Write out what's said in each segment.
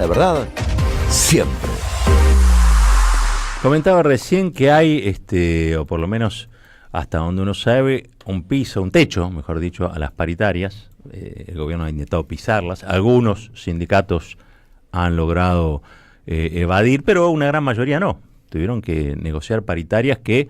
La verdad, siempre. Comentaba recién que hay, o por lo menos hasta donde uno sabe, un piso, un techo, mejor dicho, a las paritarias. El gobierno ha intentado pisarlas. Algunos sindicatos han logrado evadir, pero una gran mayoría no. Tuvieron que negociar paritarias que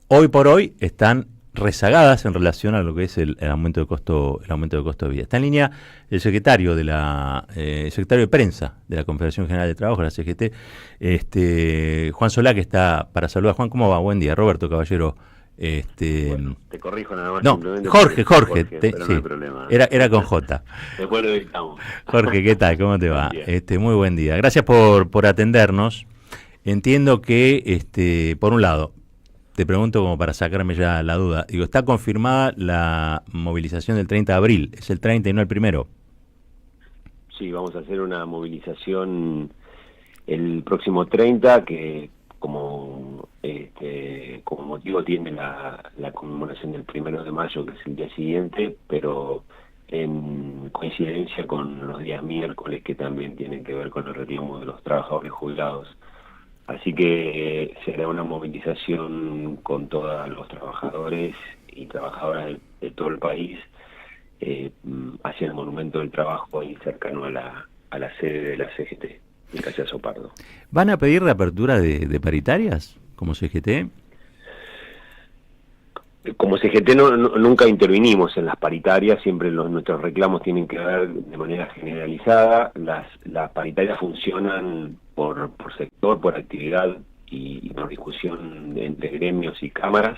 hoy por hoy están rezagadas en relación a lo que es el aumento de costo de vida. Está en línea el secretario secretario de prensa de la Confederación General de Trabajo, la CGT, Juan Solá, que está para saludar. Juan, ¿cómo va? Buen día. Roberto Caballero. Bueno, te corrijo nada más. No, Jorge, pero sí, no hay problema. Era con J. Después lo editamos. Jorge, ¿qué tal? ¿Cómo te va? Buen Muy buen día. Gracias por atendernos. Entiendo que, por un lado, te pregunto como para sacarme ya la duda. Digo, está confirmada la movilización del 30 de abril. Es el 30 y no el 1. Sí, vamos a hacer una movilización el próximo 30, que como motivo tiene la conmemoración del 1 de mayo, que es el día siguiente, pero en coincidencia con los días miércoles, que también tienen que ver con el reclamo de los trabajadores jubilados. Así que será una movilización con todos los trabajadores y trabajadoras de todo el país hacia el Monumento del Trabajo, ahí cercano a la sede de la CGT, en Calle Azopardo. ¿Van a pedir la apertura de paritarias como CGT? Como CGT nunca intervinimos en las paritarias, siempre nuestros reclamos tienen que ver de manera generalizada. Las paritarias funcionan por sector, por actividad y por discusión entre gremios y cámaras,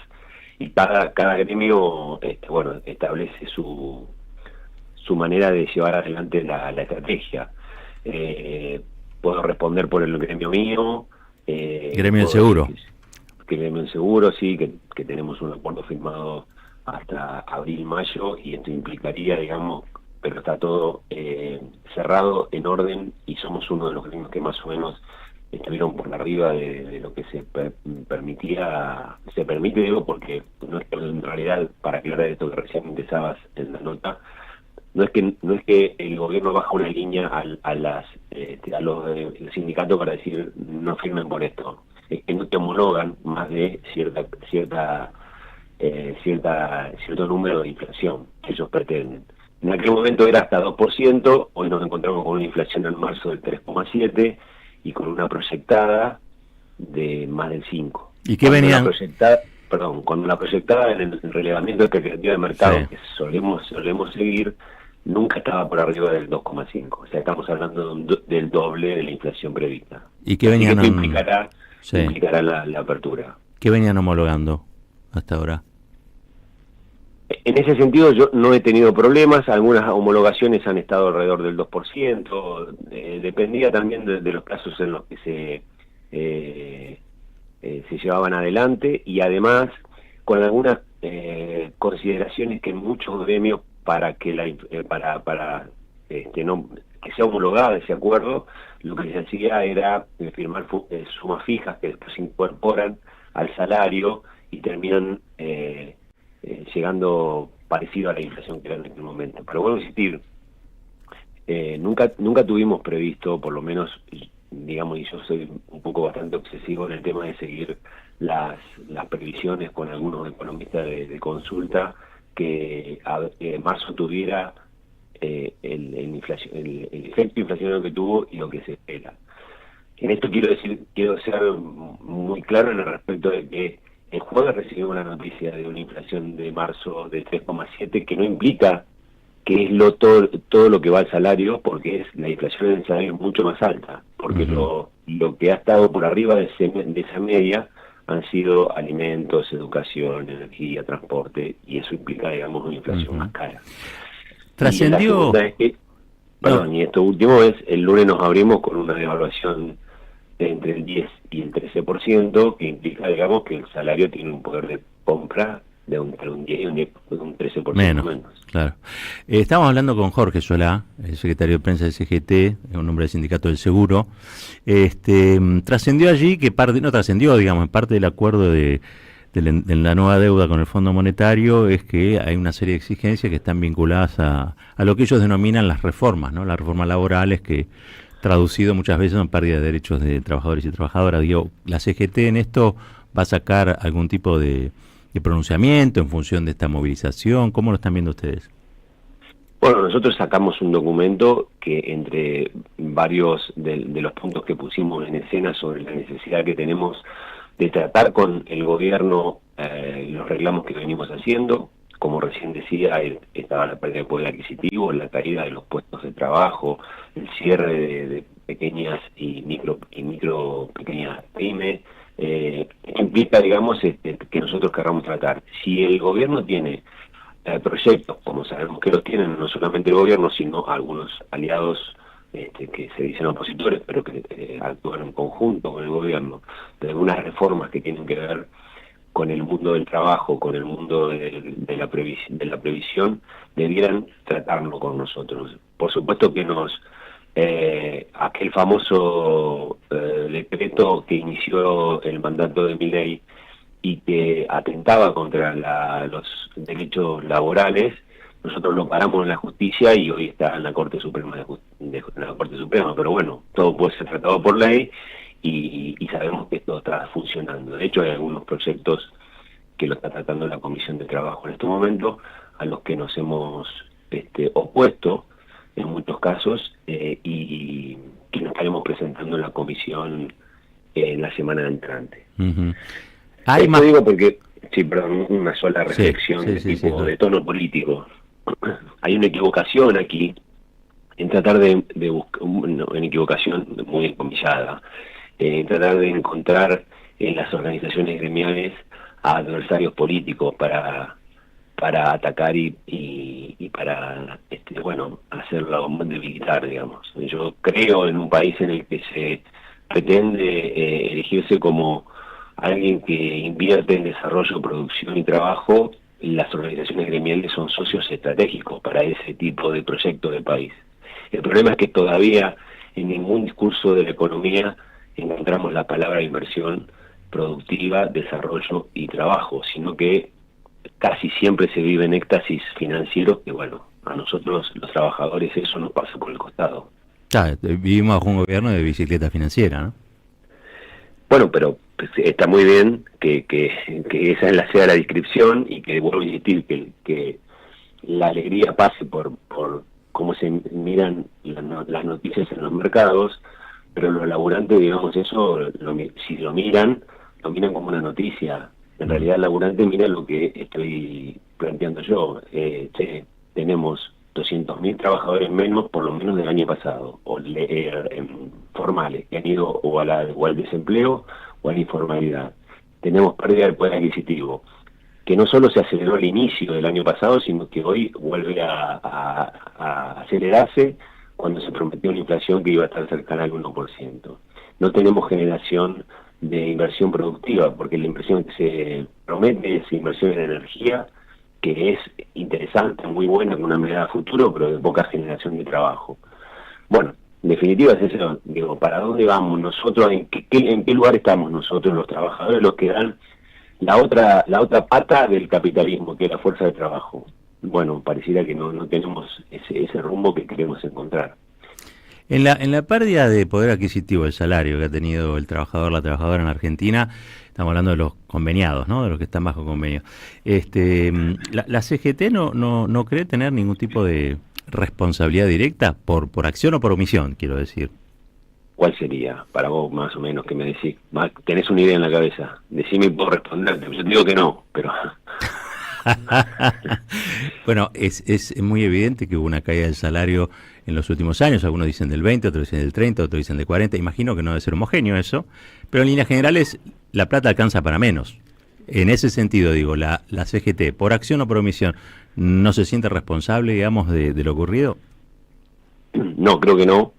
y cada gremio establece su manera de llevar adelante la estrategia. Puedo responder por el gremio mío. Gremio del Seguro. Gremio del Seguro, sí, que tenemos un acuerdo firmado hasta abril-mayo, y esto implicaría, digamos, pero está todo cerrado, en orden, y somos uno de los gremios que más o menos estuvieron por arriba de lo que se permitía. Se permite, digo, porque no es que, en realidad, para aclarar esto que recién empezabas en la nota, no es que el gobierno baja una línea a los sindicatos para decir no firmen por esto. Es que no te homologan más de cierto número de inflación que ellos pretenden. En aquel momento era hasta 2%, hoy nos encontramos con una inflación en marzo del 3,7% y con una proyectada de más del 5%. ¿Y qué venían? Cuando la proyectada en el relevamiento de expectativa de mercado, sí, que solemos seguir, nunca estaba por arriba del 2,5%. O sea, estamos hablando del doble de la inflación prevista. ¿Y qué venían? Esto implicará la apertura. ¿Qué venían homologando hasta ahora? En ese sentido yo no he tenido problemas. Algunas homologaciones han estado alrededor del 2%. Dependía también de los plazos en los que se llevaban adelante, y además con algunas consideraciones que muchos gremios, para que que sea homologada ese acuerdo, lo que se hacía era firmar sumas fijas que después se incorporan al salario y terminan llegando parecido a la inflación que era en aquel momento. Pero vuelvo a insistir, nunca tuvimos previsto, por lo menos, digamos, y yo soy un poco bastante obsesivo en el tema de seguir las previsiones con algunos economistas de consulta, que marzo tuviera el efecto inflacionario que tuvo y lo que se espera. En esto quiero ser muy claro en el respecto de que el jueves recibimos la noticia de una inflación de marzo de 3,7%, que no implica que es todo lo que va al salario, porque la inflación en el salario es mucho más alta, porque lo que ha estado por arriba de esa media han sido alimentos, educación, energía, transporte, y eso implica, digamos, una inflación más cara. Trascendió. Y esto último es, el lunes nos abrimos con una devaluación de entre el 10 y el 13%, que implica, digamos, que el salario tiene un poder de compra de entre un 10 y un 13% menos. Claro. Estamos hablando con Jorge Solá, el secretario de prensa del CGT, un hombre del Sindicato del Seguro. Trascendió allí que parte del acuerdo de la nueva deuda con el Fondo Monetario es que hay una serie de exigencias que están vinculadas a lo que ellos denominan las reformas, ¿no? Las reformas laborales que traducido muchas veces en pérdida de derechos de trabajadores y trabajadoras. Digo, ¿la CGT en esto va a sacar algún tipo de pronunciamiento en función de esta movilización? ¿Cómo lo están viendo ustedes? Bueno, nosotros sacamos un documento que entre varios de los puntos que pusimos en escena sobre la necesidad que tenemos de tratar con el gobierno los reclamos que venimos haciendo. Como recién decía, estaba la pérdida de poder adquisitivo, la caída de los puestos de trabajo, el cierre de pequeñas y pequeñas pymes, implica, digamos, que nosotros querramos tratar. Si el gobierno tiene proyectos, como sabemos que los tienen, no solamente el gobierno, sino algunos aliados que se dicen opositores, pero que actúan en conjunto con el gobierno, de algunas reformas que tienen que ver con el mundo del trabajo, con el mundo de la previsión, debieran tratarlo con nosotros. Por supuesto que aquel famoso decreto que inició el mandato de Milei y que atentaba contra los derechos laborales, nosotros lo paramos en la justicia y hoy está en la Corte Suprema pero bueno, todo puede ser tratado por ley. Y sabemos que esto está funcionando. De hecho, hay algunos proyectos que lo está tratando la Comisión de Trabajo en este momento, a los que nos hemos opuesto en muchos casos, y que nos estaremos presentando en la Comisión en la semana entrante. Uh-huh. Esto digo porque, sí, perdón, una sola reflexión de tono político. Hay una equivocación aquí, en tratar de buscar, una equivocación muy encomillada, tratar de encontrar en las organizaciones gremiales a adversarios políticos para atacar y para hacerlo debilitar, digamos. Yo creo en un país en el que se pretende elegirse como alguien que invierte en desarrollo, producción y trabajo. Las organizaciones gremiales son socios estratégicos para ese tipo de proyecto de país. El problema es que todavía en ningún discurso de la economía encontramos la palabra inversión productiva, desarrollo y trabajo, sino que casi siempre se vive en éxtasis financieros que, bueno, a nosotros los trabajadores eso nos pasa por el costado. Claro, vivimos bajo un gobierno de bicicleta financiera, ¿no? Bueno, pero está muy bien que esa sea la descripción y que, vuelvo a insistir, que la alegría pase por cómo se miran las noticias en los mercados, pero los laburantes, digamos, eso, si lo miran como una noticia. En realidad el laburante mira lo que estoy planteando yo. Tenemos 200.000 trabajadores menos, por lo menos del año pasado, formales, que han ido o al desempleo o a la informalidad. Tenemos pérdida del poder adquisitivo, que no solo se aceleró al inicio del año pasado, sino que hoy vuelve a acelerarse cuando se prometió una inflación que iba a estar cercana al 1%. No tenemos generación de inversión productiva, porque la inversión que se promete es inversión en energía, que es interesante, muy buena, con una mirada a futuro, pero de poca generación de trabajo. Bueno, en definitiva es eso, digo, ¿para dónde vamos nosotros? ¿En qué lugar estamos nosotros, los trabajadores, los que dan la otra pata del capitalismo, que es la fuerza de trabajo? Bueno, pareciera que no tenemos ese rumbo que queremos encontrar. En la pérdida de poder adquisitivo, el salario que ha tenido el trabajador, la trabajadora en Argentina, estamos hablando de los conveniados, ¿no? De los que están bajo convenio. La CGT no cree tener ningún tipo de responsabilidad directa por acción o por omisión, quiero decir. ¿Cuál sería para vos, más o menos, que me decís? ¿Tenés una idea en la cabeza? Decime y puedo responderte. Yo te digo que no, pero... Bueno, es muy evidente que hubo una caída del salario en los últimos años. Algunos dicen del 20, otros dicen del 30, otros dicen del 40. Imagino que no debe ser homogéneo eso, pero en líneas generales la plata alcanza para menos. En ese sentido, digo, la CGT, por acción o por omisión, ¿no se siente responsable, digamos, de lo ocurrido? No, creo que no.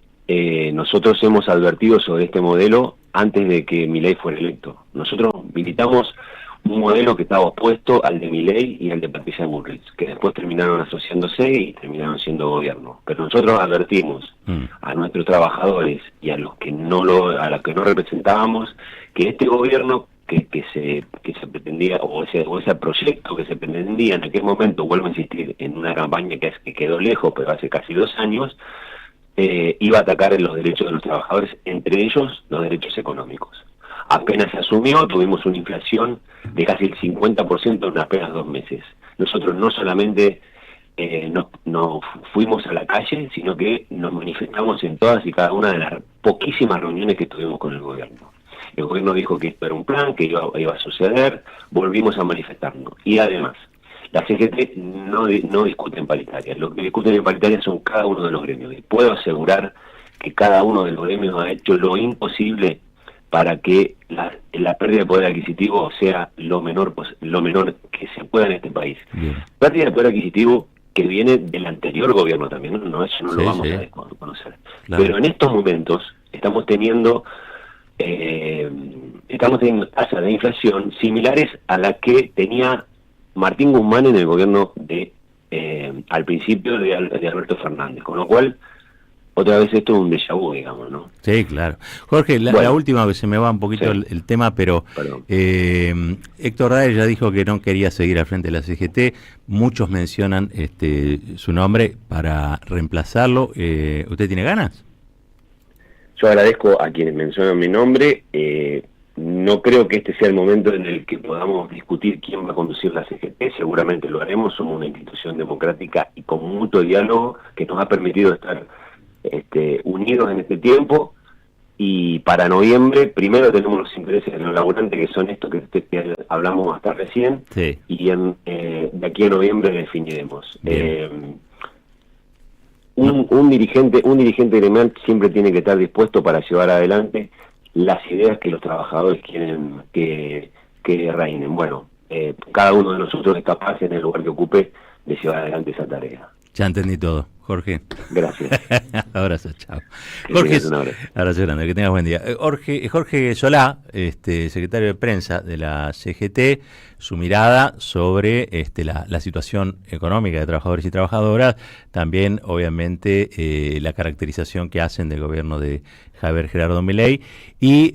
Nosotros hemos advertido sobre este modelo antes de que Milei fuera electo. Nosotros militamos un modelo que estaba opuesto al de Milei y al de Patricia Bullrich, que después terminaron asociándose y terminaron siendo gobierno. Pero nosotros advertimos a nuestros trabajadores y a los que no representábamos que este gobierno que se pretendía, o ese proyecto que se pretendía en aquel momento, vuelvo a insistir, en una campaña que quedó lejos, pero hace casi 2 años, iba a atacar los derechos de los trabajadores, entre ellos los derechos económicos. Apenas se asumió, tuvimos una inflación de casi el 50% en apenas 2 meses. Nosotros no solamente no fuimos a la calle, sino que nos manifestamos en todas y cada una de las poquísimas reuniones que tuvimos con el gobierno. El gobierno dijo que esto era un plan, que iba a suceder, volvimos a manifestarnos. Y además, la CGT no discute en paritaria, lo que discuten en paritaria son cada uno de los gremios. Y puedo asegurar que cada uno de los gremios ha hecho lo imposible para que la pérdida de poder adquisitivo sea lo menor que se pueda en este país. Bien. Pérdida de poder adquisitivo que viene del anterior gobierno también, no eso no lo vamos a desconocer. Claro. Pero en estos momentos estamos teniendo tasas de inflación similares a la que tenía Martín Guzmán en el gobierno al principio de Alberto Fernández, con lo cual otra vez esto es un déjà vu, digamos, ¿no? Sí, claro. Jorge, la última, que se me va un poquito el tema, pero Héctor Daer ya dijo que no quería seguir al frente de la CGT. Muchos mencionan su nombre para reemplazarlo. ¿Usted tiene ganas? Yo agradezco a quienes mencionan mi nombre. No creo que este sea el momento en el que podamos discutir quién va a conducir la CGT. Seguramente lo haremos. Somos una institución democrática y con mutuo diálogo que nos ha permitido estar unidos en este tiempo, y para noviembre primero tenemos los intereses de los laburantes, que son estos que hablamos hasta recién, y de aquí a noviembre definiremos. Un dirigente gremial siempre tiene que estar dispuesto para llevar adelante las ideas que los trabajadores quieren que reinen. Bueno, cada uno de nosotros es capaz, en el lugar que ocupe, de llevar adelante esa tarea. Ya entendí todo, Jorge. Gracias. Abrazo, chao. Jorge, abrazo grande, que tengas buen día. Jorge Solá, secretario de prensa de la CGT, su mirada sobre la situación económica de trabajadores y trabajadoras, también obviamente la caracterización que hacen del gobierno de Javier Gerardo Milei y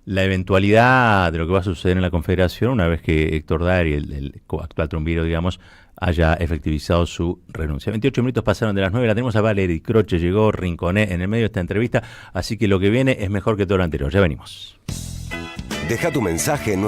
la eventualidad de lo que va a suceder en la Confederación una vez que Héctor Daer y el actual Trumbiro, digamos, haya efectivizado su renuncia. 28 minutos pasaron de las 9, la tenemos a Valery Croce, llegó Rinconé en el medio de esta entrevista, así que lo que viene es mejor que todo lo anterior. Ya venimos. Deja tu mensaje en